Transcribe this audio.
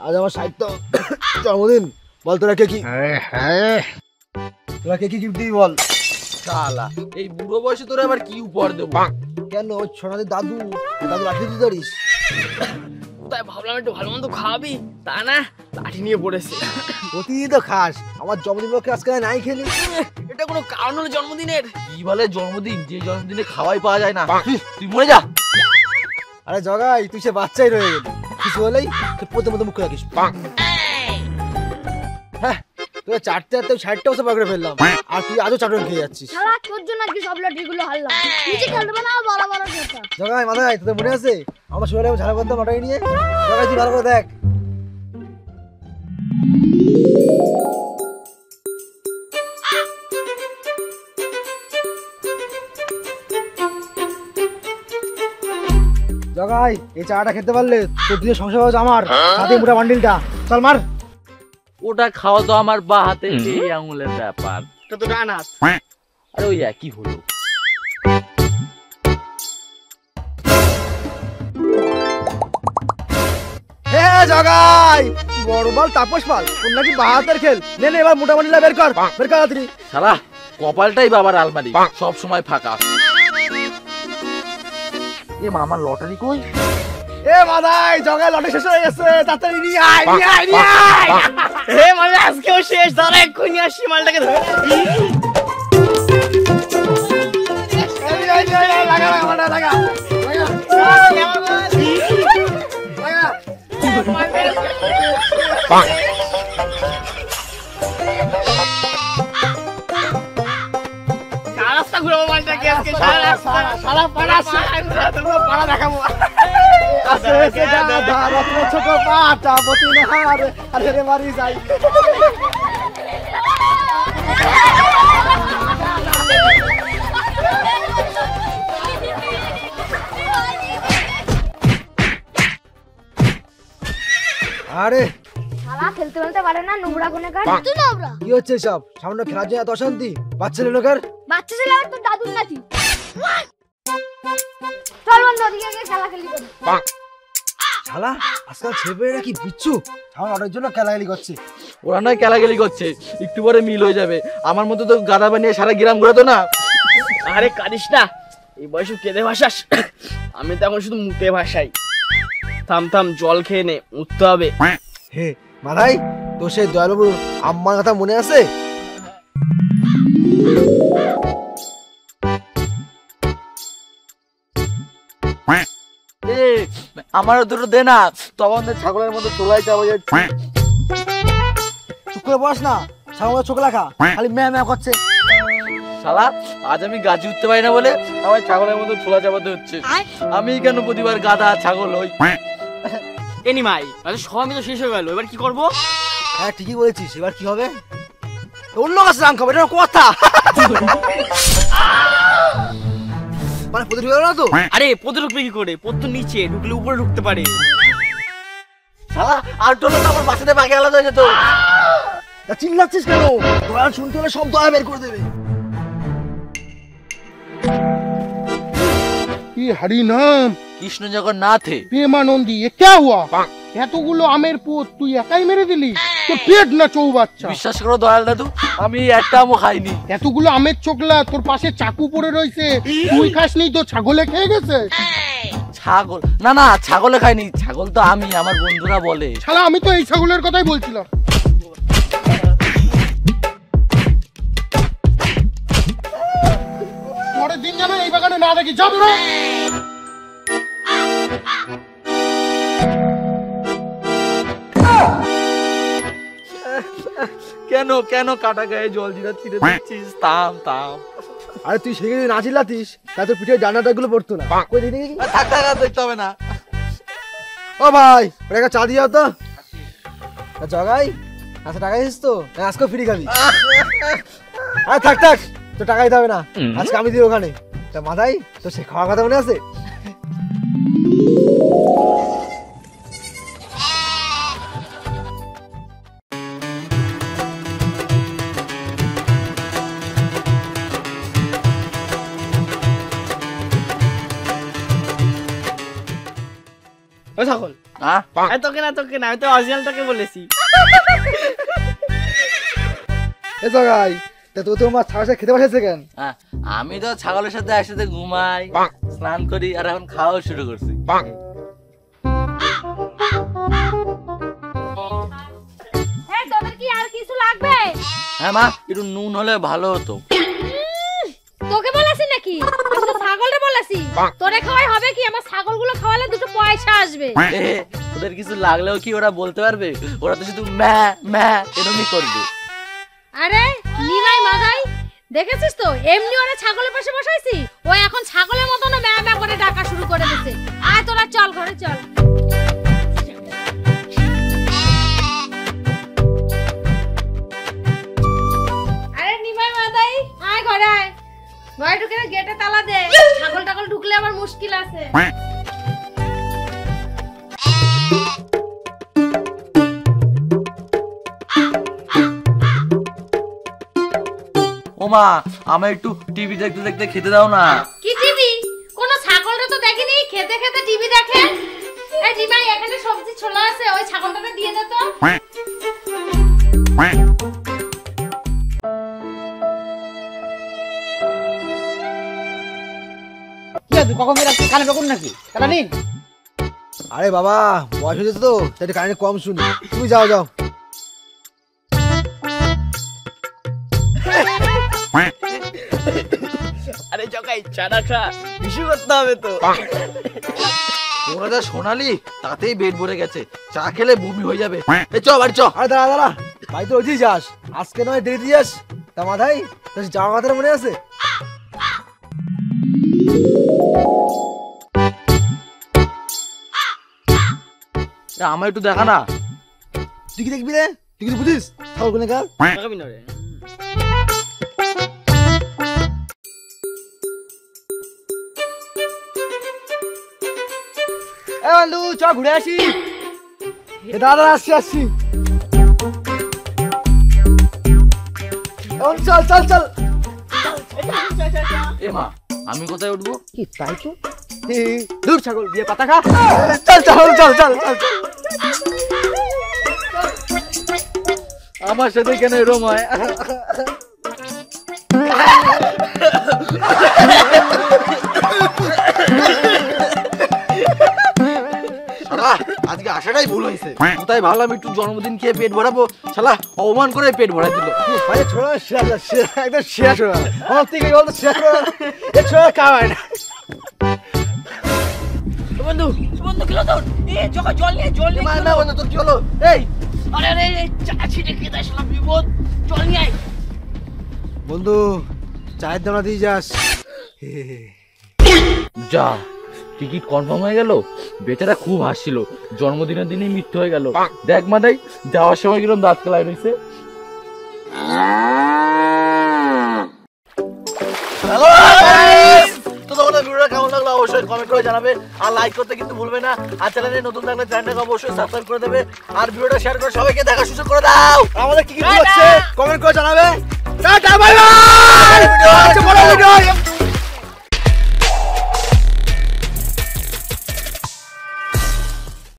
আজ আমার সাহিত্য জন্মদিন, বল তোরা কে কি গিফট দিবি বল। শালা এই বুড়ো বয়সে তোরা আবার কি উপহার দেবো? কেন সোনাদের দাদু লাঠি দিতে পারিস? তাই ভাবলাম একটু ভালো মন্দ খাওয়াবি, তা না লাঠি নিয়ে পড়েছে। প্রতিদিন তো খাস, আমার জন্মদিন পক্ষে আজকে নাই খেলি। এটা কোনো কারণ হলো জন্মদিনের? কি বলে জন্মদিন, যে জন্মদিনে খাওয়াই পাওয়া যায় না। তুই মরে যা। আরে জগাই, তুই সে বাচ্চাই রয়ে গেলি, কিছু হলেই প্রথম মতো মুখ রাখিস। হ্যাঁ, তোর চারটে 60টা বছর পার করে ফেললাম, আর তুই আজও চাটন খেয়ে যাচ্ছিস। শালা তোর জন্য কি সব লাঠিগুলো হারলাম, নিজে খেলতে পারো না বড় বড় কথা। জগাই মাথায় তোদের মনে আছে আমরা শুয়ে ঝাড়া করতাম মাথায় নিয়ে? জগাই তুই ভালো করে দেখ। জগাই এই চাটা খেতে পারলে তোর দিয়ে সংসার হবে আমার, সাথে মোটা বান্ডিলটা। চল মার। ওটা খাওয়া তো আমার বা হাতে এই আঙুলের ব্যাপার। এটা তো ডান হাত। আরে ওই একই হলো। হ্যাঁ জগাই, বড় বল তাপস পাল, তোর নাকি বাহাতের খেল। নে এবার মোটা বান্ডিলটা বের কর তাড়াতাড়ি। শালা কপালটাই বাবার আলমারি, সব সময় ফাঁকা। এ মামার লটারি কই? এ মাদাই, জগাই লটে শেষ হয়ে গেছে, তাড়াতাড়ি নিয়ে আয়। হে মানে আজকেও শেষ, দাঁড়া এক্ষুনি আসি মালটাকে ধরে। লাগা রাস্তা ঘুরাবো মালটাকে আজকে, সারা পাড়া দেখাবো। ছোট পাটা পতি আরে মারি যাই। আরে শালা খেলতে খেলতে পারে না, নোংরা কোনে কার তুই নোংরা। কি হচ্ছে সব? সামনে খেলার জন্য এত অশান্তি? বাচ্চা লোকের বাচ্চা ছেলে আবার তোর দাদুর নাতি। চল বন্ধু ওদিকে গিয়ে খেলা খেলি করি। শালা আজকাল ছেলেরা কি বিচ্ছু, আমার অনেক জন্য খেলাখেলি করছে। ওরা নয় খেলাখেলি করছে, একটু পরে মিল হয়ে যাবে। আমার মতো তো গাদা বানিয়ে সারা গ্রাম ঘোরাতো না। আরে কাঁদিস না, এই বয়সে কেঁদে ভাসাস? আমি তো এখন শুধু মুখে ভাসাই। থাম জল খেয়ে নে, উঠতে হবে। হে মাদাই, তো সেই দয়ালবাবু আম্মার কথা মনে আছে? আমারও দুটো দে না, তখন ছাগলের মতো চলাই যাবো। চুপ করে বস না, ছাগল চোখ লাগা, খালি ম্যাঁ করছে। শালা আজ আমি গাছে উঠতে পারি না বলে আমার ছাগলের মতো ছোলা চাপাতে হচ্ছে। আমি কেন প্রতিবার গাদা ছাগল হই? এনিমাই আচ্ছা সব তো শেষ হয়ে গেল, এবার কি করবো? হ্যাঁ ঠিকই বলেছিস, এবার কি হবে? অন্য গাছে আম খাবো, এটা কথা। মানে পদে ঢুকে গেল না তো? আরে পদে ঢুকবে কি করে? পদ তো নিচে, ঢুকলে উপরে ঢুকতে পারে। শালা আর টোলো তো আমার বাসাতে বাকি আলাদা হয়ে যেত। চিল্লাচ্ছিস কেন? দয়াল শুনতে হলে সব দয়া বের করে দেবে। ये हरि नाम কৃষ্ণ জগন্নাথ হে। प्रेमानंदी, ये क्या हुआ? এতগুলো আমের পোত তুই একাই মেরে দিলি? তোর পেট না চৌবাচ্চা? বিশ্বাস করো দয়াল দাদু, আমি একটা আমও খাইনি। এতগুলো আমের চোকলা তোর পাশে চাকু পড়ে রয়েছে, তুই খাসনি তো ছাগলে খেয়ে গেছে? ছাগল না না, ছাগলে খাইনি, ছাগল তো আমি, আমার বন্ধুরা বলে। শালা আমি তো এই ছাগলের কথাই বলছিলাম। পরের দিন যেন এই বাগানে না দেখি, যাবো না। কেন কেন কাটা গায়ে জল জিরা ছিঁড়ে দিচ্ছিস? থাম। আরে তুই সেদিন না চিল্লাতিস, তাই তোর পিঠে ডান্ডাটা গুলো পড়তো না। কই দেখি থাক দেখতে হবে না। ও ভাই, ওটা একটা চা দিয়ে তো। জগাই আচ্ছা টাকা দিস তো? আজকে ফ্রি খাবি। আরে থাক তো টাকা দিতে হবে না, আজকে আমি দিই ওখানে। তা মাথাই তো সে খাওয়ার কথা মনে আছে? ও ছাগল হ্যাঁ তোকে না আমি তো অরিজিনালটাকে বলেছি। এ জগাই তা তো তোমার ছাগল খেতে বসেছে কেন? হ্যাঁ, আমি তো ছাগলের সাথে একসাথে ঘুমাই, স্নান করি, আর এখন খাওয়া শুরু করছি। হ্যাঁ তোদের কি আর কিছু লাগবে? হ্যাঁ মা, একটু নুন হলে ভালো হতো। তোকে বলেছি নাকি? আমি তো ছাগলরে বলেছি। তোরে খাওয়াই হবে কি? আমার ছাগলগুলো খাওয়ালে দুটো পয়সা আসবে। ওদের কিছু লাগলেও কি ওরা বলতে পারবে? ওরা তো শুধু ম্যা ম্যা এরকমই করবে। আরে নিমাই মাদাই, দেখেছিস তো এমনি ওরা ছাগলের পাশে বসাইছি, ও এখন ছাগলের মতন ম্যা ম্যা করে ডাকা শুরু করে দিয়েছে। আয় তোরা চল ঘরে চল। আরে নিমাই মাদাই, আয় ঘরে আয়। ঘরে ঢুকে গেটে তালা দে, ছাগল টাগল ঢুকলে আমার মুশকিল আছে। ও মা, আমার একটু টিভি দেখতে দেখতে খেতে দাও না। কি টিভি? কোন ছাগলটা তো দেখিনি খেতে খেতে টিভি দেখে। এই নিমাই, এখানে সবজি ছোলা আছে, ওই ছাগলটাকে দিয়ে দে তো। কখন কানে বেগুন নাকি কানে? আরে বাবা বয়স হয়েছে তো তাই কানে কম শুনি, তুমি যাও যাও। আরে জগাই চাটা খা, ইস্যু করতে হবে তো। ওরা যা শোনালি তাতেই পেট ভরে গেছে, চা খেলে বমি হয়ে যাবে। এই চ বাড়ি চ। আরে দাঁড়া দাঁড়া, ভাই তো ওইদিকে যাস, আজকে নয় দেরি যাস। তা মাথায় যাওয়ার কথাটা মনে আছে? আমার একটু দেখা না। তুই কি দেখবি রে? তুই কিছু বুঝিস? ছাগল কোনে কার? দেখাবি না রে। এ বন্ধু চ ঘুরে আসি। এ দাদা আসছি আসছি। এখন চল চল চল। এ মা, আমি কোথায় উঠবো? কি তাই তো? দূর ছাগল দিয়ে পাতা খা। চল চল চল চল চল। আমার সাথে কেন এরম হয়? আজকে আসাটাই ভুল হয়েছে। কোথায় ভাবলাম একটু জন্মদিন খেয়ে পেট ভরাবো, শালা অপমান করে পেট ভরাই দিল। আরে ছোড়া শেষ একদম শেষ হয়ে গেল। আমার থেকে বলতো শেষ করে এ ছোড়া খাওয়ায় না। বন্ধু বন্ধু কি হলো? এ জগা জল নিয়ে না বন্ধু, তোর কি হলো? এই আরে আরে চা ছিটে খেতে আসলাম, বিপদ, জল নিয়ে আয়। বন্ধু চায়ের দানা দিয়ে যাস। যা, টিকিট কনফার্ম হয়ে গেল। বেচারা খুব হাসছিল, জন্মদিনের দিনেই মৃত্যু হয়ে গেল। দেখ মাদাই, যাওয়ার সময় কিরকম দাঁত কেলায় রয়েছে। ভিডিওটা কেমন লাগলো অবশ্যই কমেন্ট করে জানাবে, আর লাইক করতে কিন্তু ভুলবে না। আর চ্যানেলে নতুন থাকলে চ্যানেলটাকে অবশ্যই সাবস্ক্রাইব করে দেবে, আর ভিডিওটা শেয়ার করে সবাইকে দেখার সুযোগ করে দাও। আমাদের কি কি হচ্ছে কমেন্ট করে জানাবে। Tata bye bye. ভিডিও আছে বড় ভিডিও।